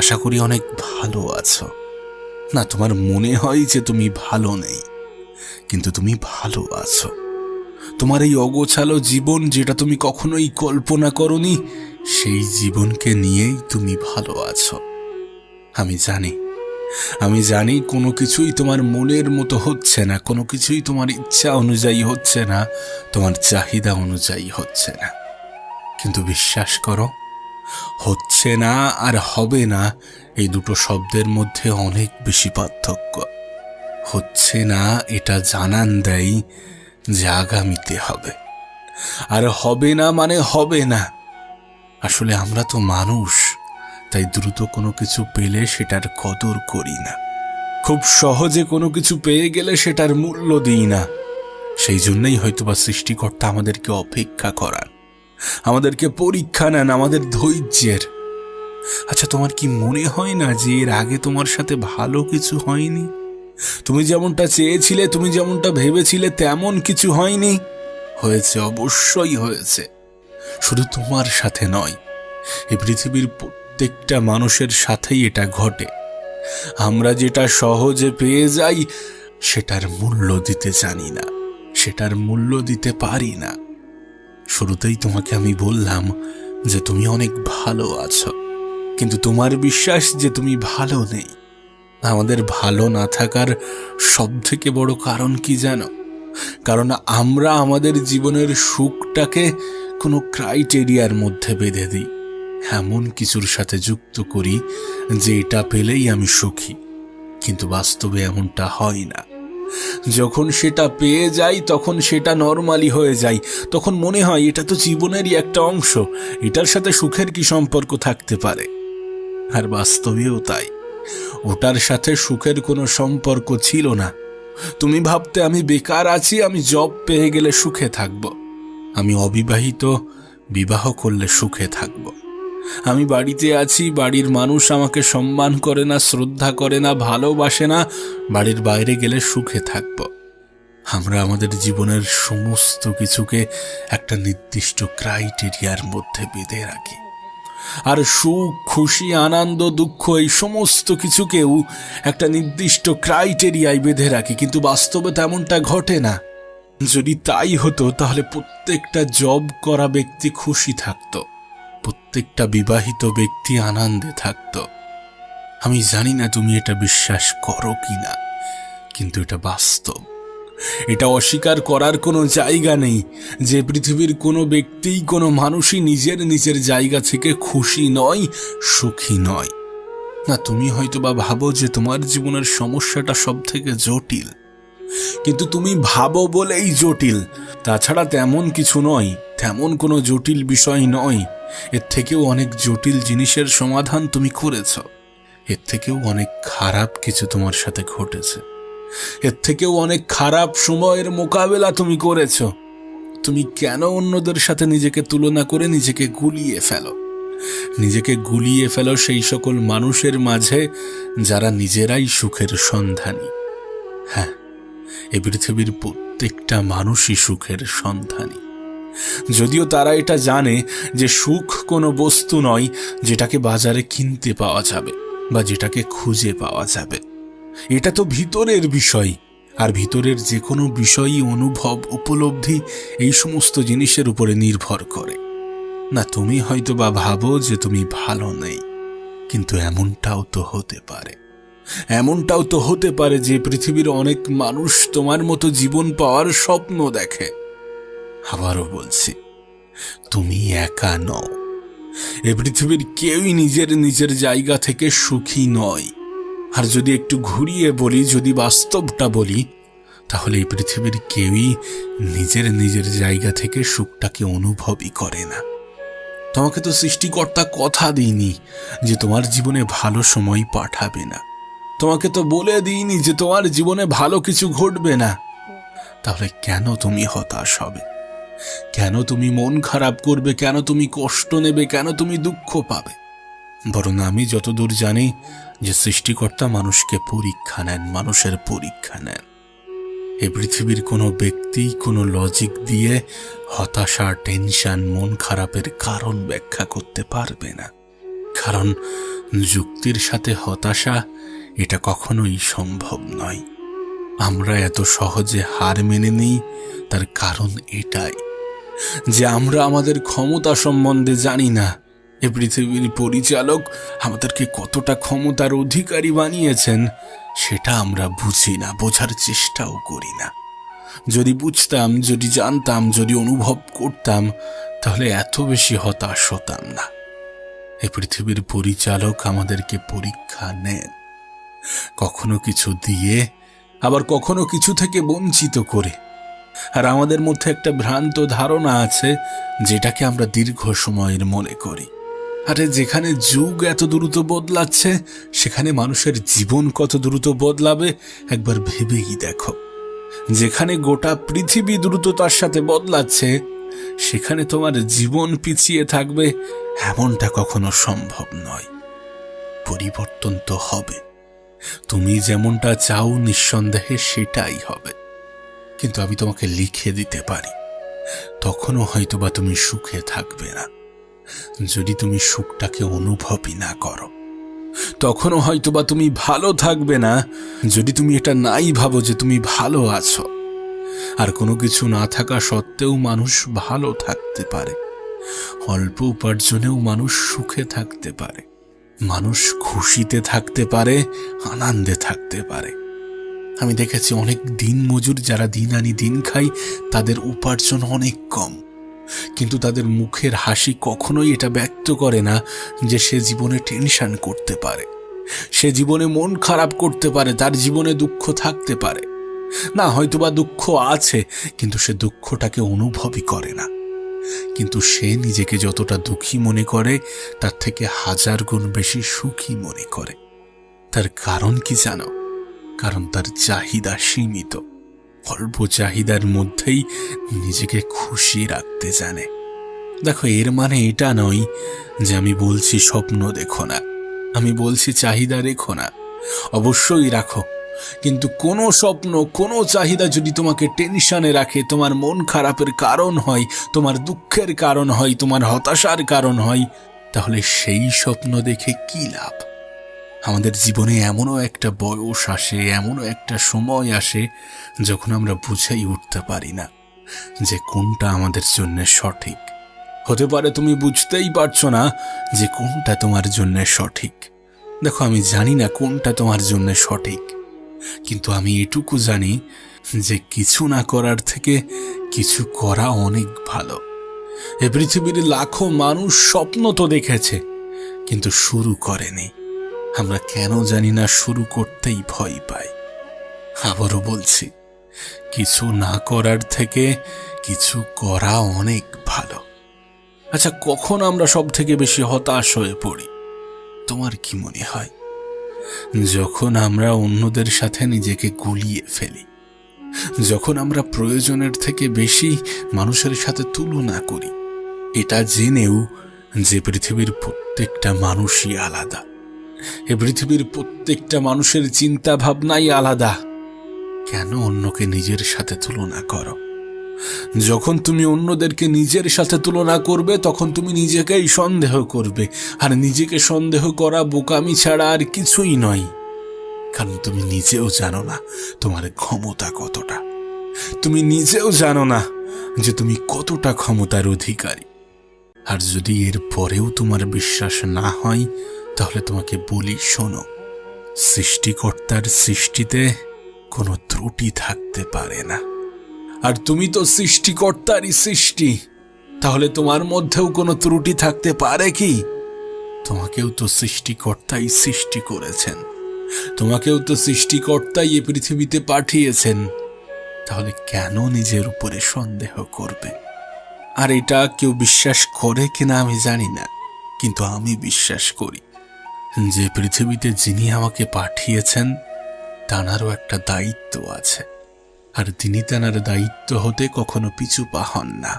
আশা করি অনেক ভালো আছো। না, তোমার মনে হয় যে তুমি ভালো নেই, কিন্তু তুমি ভালো আছো। তোমার এই অগোছালো জীবন, যেটা তুমি কখনোই কল্পনা করনি, সেই জীবনকে নিয়েই তুমি ভালো আছো। আমি জানি কোনো কিছুই তোমার মনের মতো হচ্ছে না, কোনো কিছুই তোমার ইচ্ছা অনুযায়ী হচ্ছে না, তোমার চাহিদা অনুযায়ী হচ্ছে না। কিন্তু বিশ্বাস করো, হচ্ছে না আর হবে না এই দুটো শব্দের মধ্যে অনেক বেশি পার্থক্য। হচ্ছে না এটা জানান দেয় যে আগামীতে হবে, আর হবে না মানে হবে না। আসলে আমরা তো মানুষ, তাই দ্রুত কোনো কিছু পেলে সেটার কদর করি না, খুব সহজে কোনো কিছু পেয়ে গেলে সেটার মূল্য দিই না। সেই জন্যই হয়তোবা সৃষ্টিকর্তা আমাদেরকে অপেক্ষা করান, আমাদেরকে পরীক্ষা নেন আমাদের ধৈর্যের। আচ্ছা, তোমার কি মনে হয় না যে এর আগে তোমার সাথে ভালো কিছু হয়নি? তুমি যেমনটা চেয়েছিলে, তুমি যেমনটা ভেবেছিলে, তেমন কিছু হয়নি? হয়েছে, অবশ্যই হয়েছে। শুধু তোমার সাথে নয়, এই পৃথিবীর প্রত্যেকটা মানুষের সাথেই এটা ঘটে। আমরা যেটা সহজে পেয়ে যাই সেটার মূল্য দিতে জানি না, সেটার মূল্য দিতে পারি না। শুরুতেই তোমাকে আমি বললাম যে তুমি অনেক ভালো আছো, কিন্তু তোমার বিশ্বাস যে তুমি ভালো নেই। আমাদের ভালো না থাকার সব থেকে বড় কারণ কি জানো? কারণ আমরা আমাদের জীবনের সুখটাকে কোনো ক্রাইটেরিয়ার মধ্যে বেঁধে দিই, এমন কিছুর সাথে যুক্ত করি যে এটা পেলেই আমি সুখী। কিন্তু বাস্তবে এমনটা হয় না। যখন সেটা পেয়ে যাই তখন সেটা নরমালি হয়ে যায়, তখন মনে হয় এটা তো জীবনেরই একটা অংশ, এটার সাথে সুখের কি সম্পর্ক থাকতে পারে? আর বাস্তবেও তাই, ওটার সাথে সুখের কোনো সম্পর্ক ছিল না। তুমি ভাবতে আমি বেকার আছি, আমি জব পেয়ে গেলে সুখে থাকব, আমি অবিবাহিত, বিবাহ করলে সুখে থাকব, আমি বাড়িতে আছি, বাড়ির মানুষ আমাকে সম্মান করে না, শ্রদ্ধা করে না, ভালোবাসে না, বাড়ির বাইরে গেলে সুখে থাকব। আমরা আমাদের জীবনের সমস্ত কিছুকে একটা নির্দিষ্ট ক্রাইটেরিয়ার মধ্যে বেঁধে রাখি, আর সুখ, খুশি, আনন্দ, দুঃখ এই সমস্ত কিছুকেও একটা নির্দিষ্ট ক্রাইটেরিয়ায় বেঁধে রাখি। কিন্তু বাস্তবে তেমনটা ঘটে না। যদি তাই হতো তাহলে প্রত্যেকটা জব করা ব্যক্তি খুশি থাকতো, প্রত্যেকটা বিবাহিত ব্যক্তি আনন্দে থাকত। আমি জানি না তুমি এটা বিশ্বাস করো কিনা, কিন্তু এটা বাস্তব। এটা অস্বীকার করার কোনো জায়গা নেই যে পৃথিবীর কোনো ব্যক্তি, কোনো মানুষই নিজের জায়গা থেকে খুশি নয়, সুখী নয়। না, তুমি হয়তো বা ভাবো যে তোমার জীবনের সমস্যাটা সব থেকে জটিল, কিন্তু তুমি ভাবো বলেই জটিল, তাছাড়া তেমন কিছু নয়, তেমন কোনো জটিল বিষয় নয়। এর থেকেও অনেক জটিল জিনিসের সমাধান তুমি করেছ, এর থেকেও অনেক খারাপ কিছু তোমার সাথে ঘটেছে, এর থেকেও অনেক খারাপ সময়ের মোকাবেলা তুমি করেছ। তুমি কেন অন্যদের সাথে নিজেকে তুলনা করে নিজেকে গুলিয়ে ফেলো? নিজেকে গুলিয়ে ফেলো সেই সকল মানুষের মাঝে যারা নিজেরাই সুখের সন্ধানী। হ্যাঁ, এই পৃথিবীর প্রত্যেকটা মানুষই সুখের সন্ধানী, যদিও তারা এটা জানে যে সুখ কোনো বস্তু নয় যেটাকে বাজারে কিনতে পাওয়া যাবে বা যেটাকে খুঁজে পাওয়া যাবে। এটা তো ভিতরের বিষয়, আর ভিতরের যে কোনো বিষয়ই অনুভব, উপলব্ধি এই সমস্ত জিনিসের উপরে নির্ভর করে। না, তুমি হয়তো বা ভাবো যে তুমি ভালো নেই, কিন্তু এমনটাও তো হতে পারে যে পৃথিবীর অনেক মানুষ তোমার মতো জীবন পাওয়ার স্বপ্ন দেখে। আবারও বলছি, তুমি একা নও। এ পৃথিবীর কেউই নিজের জায়গা থেকে সুখী নয়। আর যদি একটু ঘুরিয়ে বলি, যদি বাস্তবটা বলি, তাহলে এই পৃথিবীর কেউই নিজের জায়গা থেকে সুখটাকে অনুভবই করে না। তোমাকে তো সৃষ্টিকর্তা কথা দিইনি যে তোমার জীবনে ভালো সময় পাঠাবে না, তোমাকে তো বলে দিইনি যে তোমার জীবনে ভালো কিছু ঘটবে না। তাহলে কেন তুমি হতাশ হবে? কেন তুমি মন খারাপ করবে? কেন তুমি কষ্ট নেবে? কেন তুমি দুঃখ পাবে? বরং আমি যতদূর জানি যে সৃষ্টিকর্তা মানুষকে পরীক্ষা নেন, মানুষের পরীক্ষা নেন। এই পৃথিবীর কোনো ব্যক্তি কোনো লজিক দিয়ে হতাশা, টেনশন, মন খারাপের কারণ ব্যাখ্যা করতে পারবে না। কারণ যুক্তির সাথে হতাশা এটা কখনোই সম্ভব নয়। আমরা এত সহজে হার মেনে নিই, তার কারণ এটাই যে আমরা আমাদের ক্ষমতা সম্বন্ধে জানি না। এ পৃথিবীর পরিচালক আমাদেরকে কতটা ক্ষমতার অধিকারী বানিয়েছেন সেটা আমরা বুঝি না, বোঝার চেষ্টাও করি না। যদি বুঝতাম, যদি জানতাম, যদি অনুভব করতাম, তাহলে এত বেশি হতাশ হতাম না। এ পৃথিবীর পরিচালক আমাদেরকে পরীক্ষা নেন, কখনো কিছু দিয়ে, আবার কখনো কিছু থেকে বঞ্চিত করে। আর আমাদের মধ্যে একটা ভ্রান্ত ধারণা আছে যেটাকে আমরা দীর্ঘ সময়ের মনে করি। আরে যেখানে যুগ এত দ্রুত বদলাচ্ছে, সেখানে মানুষের জীবন কত দ্রুত বদলাবে একবার ভেবেই দেখো। যেখানে গোটা পৃথিবী দ্রুততার সাথে বদলাচ্ছে, সেখানে তোমার জীবন পিছিয়ে থাকবে এমনটা কখনো সম্ভব নয়। পরিবর্তন তো হবে, তুমি যেমনটা চাও নিঃসন্দেহে সেটাই হবে। কিন্তু আমি তোমাকে লিখে দিতে পারি, তখনও হয়তোবা তুমি সুখে থাকবে না। যদি তুমি সুখটাকে অনুভবই না করো, তখনও হয়তোবা তুমি ভালো থাকবে না যদি তুমি এটা নাই ভাবো যে তুমি ভালো আছো। আর কোনো কিছু না থাকা সত্ত্বেও মানুষ ভালো থাকতে পারে, অল্প উপার্জনেও মানুষ সুখে থাকতে পারে, মানুষ খুশিতে থাকতে পারে, আনন্দে থাকতে পারে। আমি দেখেছি অনেক দিন মজুর যারা দিন আনি দিন খাই, তাদের উপার্জন অনেক কম, কিন্তু তাদের মুখের হাসি কখনোই এটা ব্যক্ত করে না যে সে জীবনে টেনশন করতে পারে, সে জীবনে মন খারাপ করতে পারে, তার জীবনে দুঃখ থাকতে পারে। না, হয়তোবা দুঃখ আছে, কিন্তু সে দুঃখটাকে অনুভবই করে না। কিন্তু সে নিজেকে যতটা দুঃখী মনে করে, তার থেকে 1000 গুণ বেশি সুখী মনে করে। তার কারণ কি জানো? কারণ তার চাহিদা সীমিত, অল্প চাহিদার মধ্যেই নিজেকে খুশি রাখতে জানে। দেখো, এর মানে এটা নয় যে আমি বলছি স্বপ্ন দেখো না, আমি বলছি চাহিদা রেখো না। অবশ্যই রাখো, কিন্তু কোনো স্বপ্ন, কোনো চাহিদা যদি তোমাকে টেনশনে রাখে, তোমার মন খারাপের কারণ হয়, তোমার দুঃখের কারণ হয়, তোমার হতাশার কারণ হয়, তাহলে সেই স্বপ্ন দেখে কি লাভ? আমাদের জীবনে এমনও একটা বয়স আসে, এমনও একটা সময় আসে যখন আমরা বুঝেই উঠতে পারি না যে কোনটা আমাদের জন্য সঠিক। হতে পারে তুমি বুঝতেই পারছো না যে কোনটা তোমার জন্য সঠিক। দেখো, আমি জানি না কোনটা তোমার জন্য সঠিক, কিন্তু আমি এটুকু জানি যে কিছু না করার থেকে কিছু করা অনেক ভালো। এ পৃথিবীর লাখো মানুষ স্বপ্ন তো দেখেছে, কিন্তু শুরু করেনি। আমরা কেন জানি না শুরু করতেই ভয় পাই। আবারও বলছি, কিছু না করার থেকে কিছু করা অনেক ভালো। আচ্ছা, কখন আমরা সব থেকে বেশি হতাশ হয়ে পড়ি? তোমার কি মনে হয়? যখন আমরা অন্যদের সাথে নিজেকে গুলিয়ে ফেলি, যখন আমরা প্রয়োজনের থেকে বেশি মানুষের সাথে তুলনা করি, এটা জেনেও যে পৃথিবীর প্রত্যেকটা মানুষই আলাদা, এ পৃথিবীর প্রত্যেকটা মানুষের চিন্তা ভাবনাই আলাদা, কেন অন্যকে নিজের সাথে তুলনা করো? যখন তুমি অন্যদেরকে নিজের সাথে তুলনা করবে, তখন তুমি নিজেকেই সন্দেহ করবে, আর নিজেকে সন্দেহ করা বোকামি ছাড়া আর কিছুই নয়। কারণ তুমি নিজেও জানো না তোমার ক্ষমতা কতটা, তুমি নিজেও জানো না যে তুমি কতটা ক্ষমতার অধিকারী। আর যদি এর পরেও তোমার বিশ্বাস না হয়, তাহলে তোমাকে বলি, শোনো, সৃষ্টিকর্তার সৃষ্টিতে কোনো ত্রুটি থাকতে পারে না। আর তুমি তো সৃষ্টিকর্তারই সৃষ্টি, তাহলে তোমার মধ্যেও কোনো ত্রুটি থাকতে পারে কি? তোমাকেও তো সৃষ্টিকর্তাই সৃষ্টি করেছেন, তোমাকেও তো সৃষ্টিকর্তাই এ পৃথিবীতে পাঠিয়েছেন, তাহলে কেন নিজের উপরে সন্দেহ করবে? আর এটা কেউ বিশ্বাস করে কিনা আমি জানি না, কিন্তু আমি বিশ্বাস করি যে পৃথিবীতে যিনি আমাকে পাঠিয়েছেন তাঁরও একটা দায়িত্ব আছে, আর তিনি তাঁর দায়িত্ব হতে কখনো পিছু পা হন না।